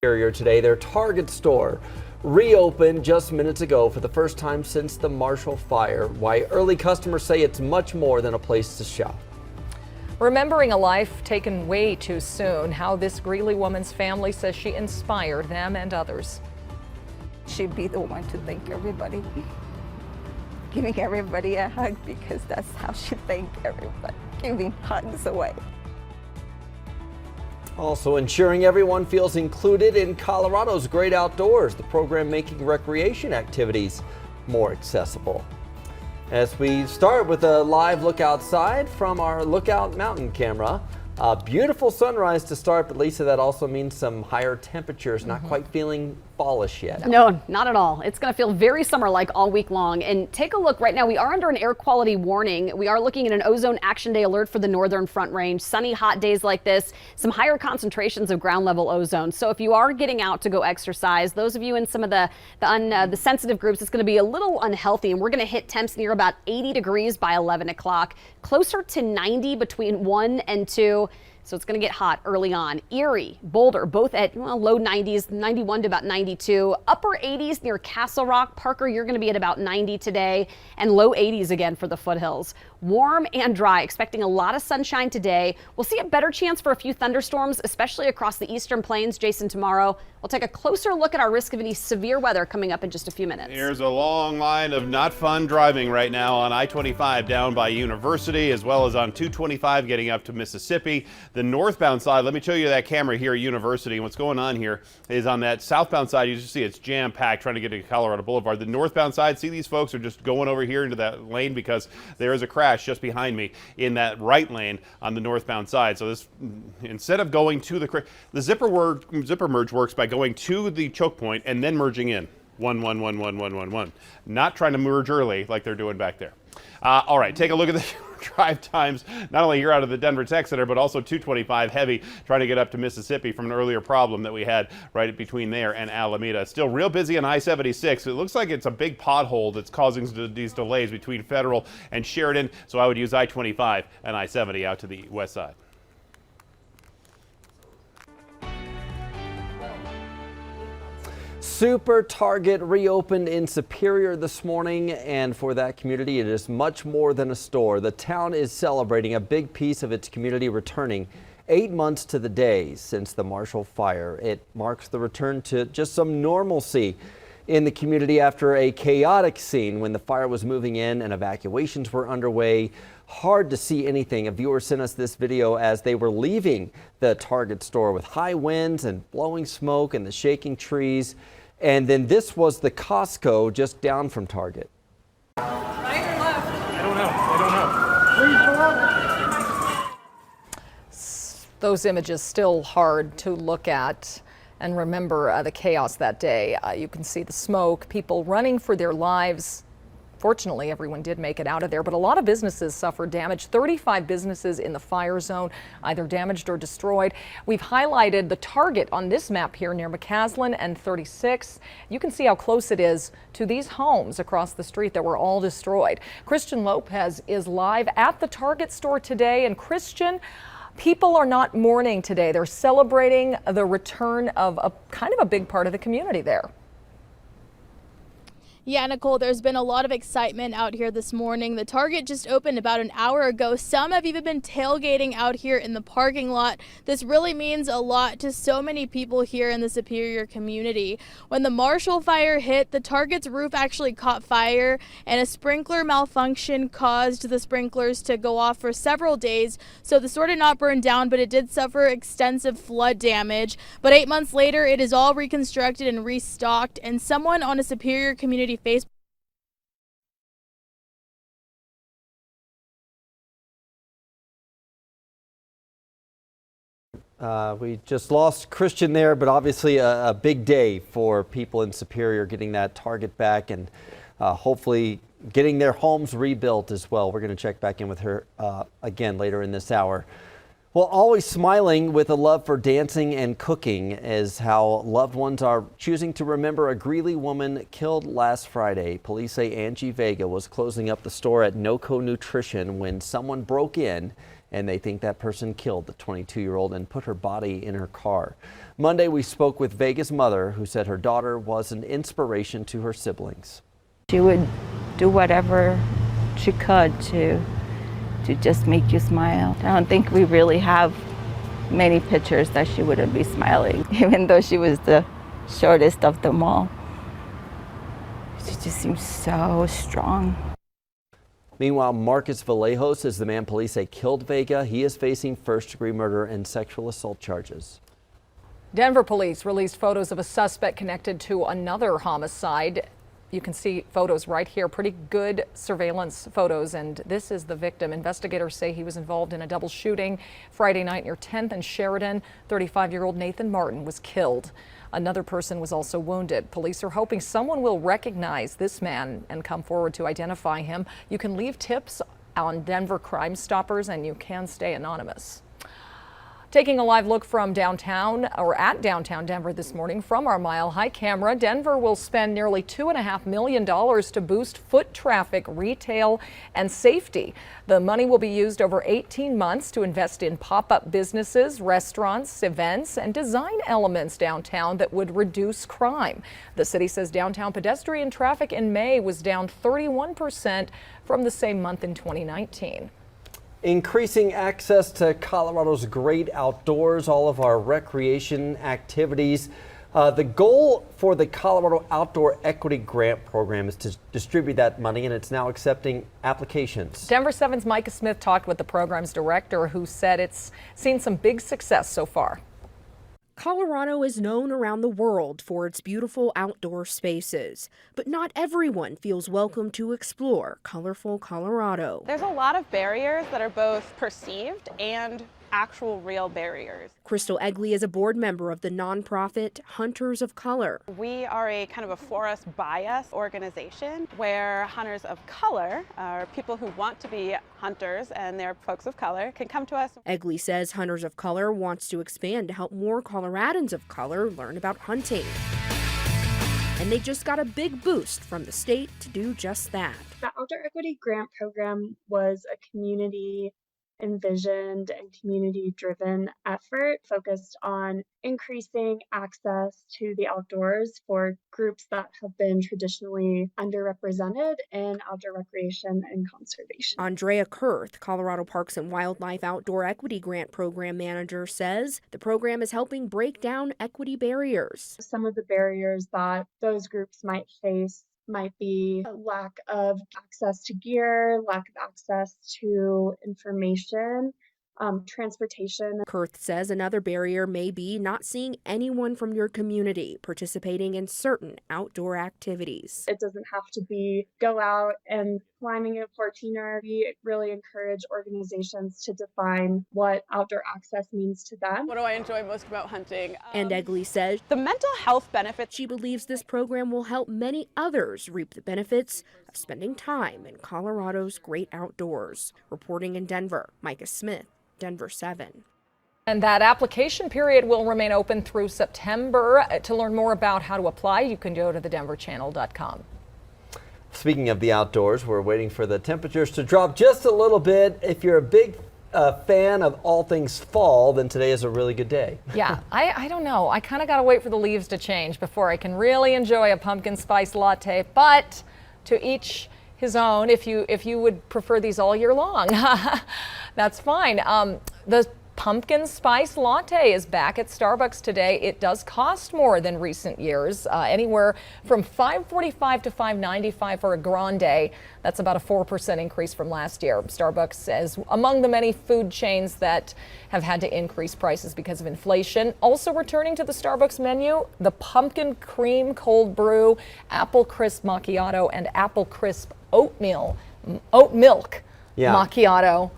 Superior today. Their Target store reopened just minutes ago for the first time since the Marshall Fire. Why early customers say it's much more than a place to shop. Remembering a life taken way too soon, how this Greeley woman's family says she inspired them and others. She'd be the one to thank everybody, giving everybody a hug, because that's how she thanked everybody, giving hugs away. Also ensuring everyone feels included in Colorado's great outdoors, the program making recreation activities more accessible. As we start with a live look outside from our Lookout Mountain camera. A beautiful sunrise to start, but Lisa, that also means some higher temperatures, not quite feeling fallish yet. No, not at all. It's going to feel very summer-like all week long. And take a look right now. We are under an air quality warning. We are looking at an ozone action day alert for the northern front range. Sunny, hot days like this, some higher concentrations of ground level ozone. So if you are getting out to go exercise, those of you in some of the sensitive groups, it's going to be a little unhealthy. And we're going to hit temps near about 80 degrees by 11 o'clock, closer to 90 between 1 and 2. So it's going to get hot early on. Erie, Boulder, both at low 90s, 91 to about 92. Upper 80s near Castle Rock. Parker, you're going to be at about 90 today, and low 80s again for the foothills. Warm and dry, expecting a lot of sunshine today. We'll see a better chance for a few thunderstorms, especially across the eastern plains. Jason, tomorrow we'll take a closer look at our risk of any severe weather coming up in just a few minutes. Here's a long line of not fun driving right now on I-25 down by University, as well as on 225 getting up to Mississippi. The northbound side, let me show you that camera here at University. And what's going on here is on that southbound side, you just see it's jam-packed trying to get to Colorado Boulevard. The northbound side, see these folks are just going over here into that lane because there is a crash just behind me in that right lane on the northbound side. So this, instead of going to the zipper merge works by going to the choke point and then merging in. 1, 1, 1, 1, 1, 1, 1. Not trying to merge early like they're doing back there. All right, take a look at the drive times, not only here out of the Denver Tech Center, but also 225 heavy trying to get up to Mississippi from an earlier problem that we had right between there and Alameda. Still real busy on I-76. It looks like it's a big pothole that's causing these delays between Federal and Sheridan, so I would use I-25 and I-70 out to the west side. Super Target reopened in Superior this morning, and for that community, it is much more than a store. The town is celebrating a big piece of its community returning 8 months to the day since the Marshall Fire. It marks the return to just some normalcy in the community after a chaotic scene when the fire was moving in and evacuations were underway. Hard to see anything. A viewer sent us this video as they were leaving the Target store with high winds and blowing smoke and the shaking trees. And then this was the Costco just down from Target. Right or left? I don't know. Those images still hard to look at and remember the chaos that day. You can see the smoke, people running for their lives. Fortunately, everyone did make it out of there, but a lot of businesses suffered damage. 35 businesses in the fire zone, either damaged or destroyed. We've highlighted the Target on this map here near McCaslin and 36. You can see how close it is to these homes across the street that were all destroyed. Christian Lopez is live at the Target store today. And Christian, people are not mourning today. They're celebrating the return of a kind of a big part of the community there. Yeah, Nicole, there's been a lot of excitement out here this morning. The Target just opened about an hour ago. Some have even been tailgating out here in the parking lot. This really means a lot to so many people here in the Superior community. When the Marshall Fire hit, the Target's roof actually caught fire, and a sprinkler malfunction caused the sprinklers to go off for several days. So the store did not burn down, but it did suffer extensive flood damage. But 8 months later, it is all reconstructed and restocked, and someone on a Superior community Facebook. We just lost Christian there, but obviously a big day for people in Superior getting that Target back and hopefully getting their homes rebuilt as well. We're going to check back in with her again later in this hour. Well, always smiling with a love for dancing and cooking is how loved ones are choosing to remember a Greeley woman killed last Friday. Police say Angie Vega was closing up the store at NoCo Nutrition when someone broke in and they think that person killed the 22-year-old and put her body in her car. Monday, we spoke with Vega's mother, who said her daughter was an inspiration to her siblings. She would do whatever she could to just make you smile. I don't think we really have many pictures that she wouldn't be smiling, even though she was the shortest of them all. She just seems so strong. Meanwhile, Marcus Vallejos is the man police say killed Vega. He is facing first-degree murder and sexual assault charges. Denver police released photos of a suspect connected to another homicide. You can see photos right here, pretty good surveillance photos, and this is the victim. Investigators say he was involved in a double shooting Friday night near 10th and Sheridan. 35-year-old Nathan Martin was killed. Another person was also wounded. Police are hoping someone will recognize this man and come forward to identify him. You can leave tips on Denver Crime Stoppers, and you can stay anonymous. Taking a live look from downtown or at downtown Denver this morning from our Mile High camera, Denver will spend nearly $2.5 million to boost foot traffic, retail, and safety. The money will be used over 18 months to invest in pop-up businesses, restaurants, events, and design elements downtown that would reduce crime. The city says downtown pedestrian traffic in May was down 31% from the same month in 2019. Increasing access to Colorado's great outdoors, all of our recreation activities. The goal for the Colorado Outdoor Equity Grant Program is to distribute that money, and it's now accepting applications. Denver 7's Micah Smith talked with the program's director, who said it's seen some big success so far. Colorado is known around the world for its beautiful outdoor spaces, but not everyone feels welcome to explore colorful Colorado. There's a lot of barriers that are both perceived and actual real barriers. Crystal Egley is a board member of the nonprofit Hunters of Color. We are a kind of a forest bias organization where hunters of color, or people who want to be hunters and they're folks of color, can come to us. Egley says Hunters of Color wants to expand to help more Coloradans of color learn about hunting. And they just got a big boost from the state to do just that. The Outdoor Equity Grant Program was a community envisioned and community-driven effort focused on increasing access to the outdoors for groups that have been traditionally underrepresented in outdoor recreation and conservation. Andrea Kurth, Colorado Parks and Wildlife Outdoor Equity Grant Program Manager, says the program is helping break down equity barriers. Some of the barriers that those groups might face might be a lack of access to gear, lack of access to information, transportation. Kurth says another barrier may be not seeing anyone from your community participating in certain outdoor activities. It doesn't have to be go out and climbing a 14er. We really encourage organizations to define what outdoor access means to them. What do I enjoy most about hunting? And Egley says The mental health benefits. she believes this program will help many others reap the benefits of spending time in Colorado's great outdoors. Reporting in Denver, Micah Smith, Denver 7. And that application period will remain open through September. To learn more about how to apply, you can go to thedenverchannel.com. Speaking of the outdoors, we're waiting for the temperatures to drop just a little bit. If you're a big fan of all things fall, then today is a really good day. Yeah, I don't know. I kind of got to wait for the leaves to change before I can really enjoy a pumpkin spice latte, but to each his own. If you would prefer these all year long, that's fine. The pumpkin spice latte is back at Starbucks today. It does cost more than recent years, anywhere from $5.45 to $5.95 for a grande. That's about a 4% increase from last year. Starbucks is among the many food chains that have had to increase prices because of inflation. Also returning to the Starbucks menu, the pumpkin cream cold brew, apple crisp macchiato, and apple crisp oat milk macchiato.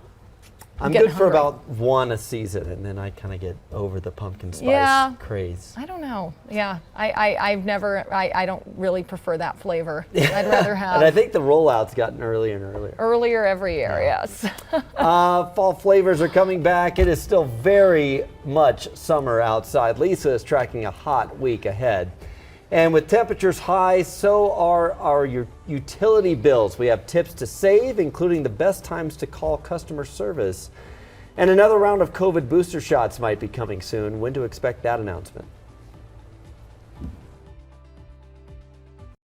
I'm good for about one a season, and then I kind of get over the pumpkin spice craze. I don't know. Yeah, I don't really prefer that flavor. I'd rather have. And I think the rollout's gotten earlier and earlier. Earlier every year, yes. Fall flavors are coming back. It is still very much summer outside. Lisa is tracking a hot week ahead. And with temperatures high, so are our utility bills. We have tips to save, including the best times to call customer service. And another round of COVID booster shots might be coming soon. When to expect that announcement?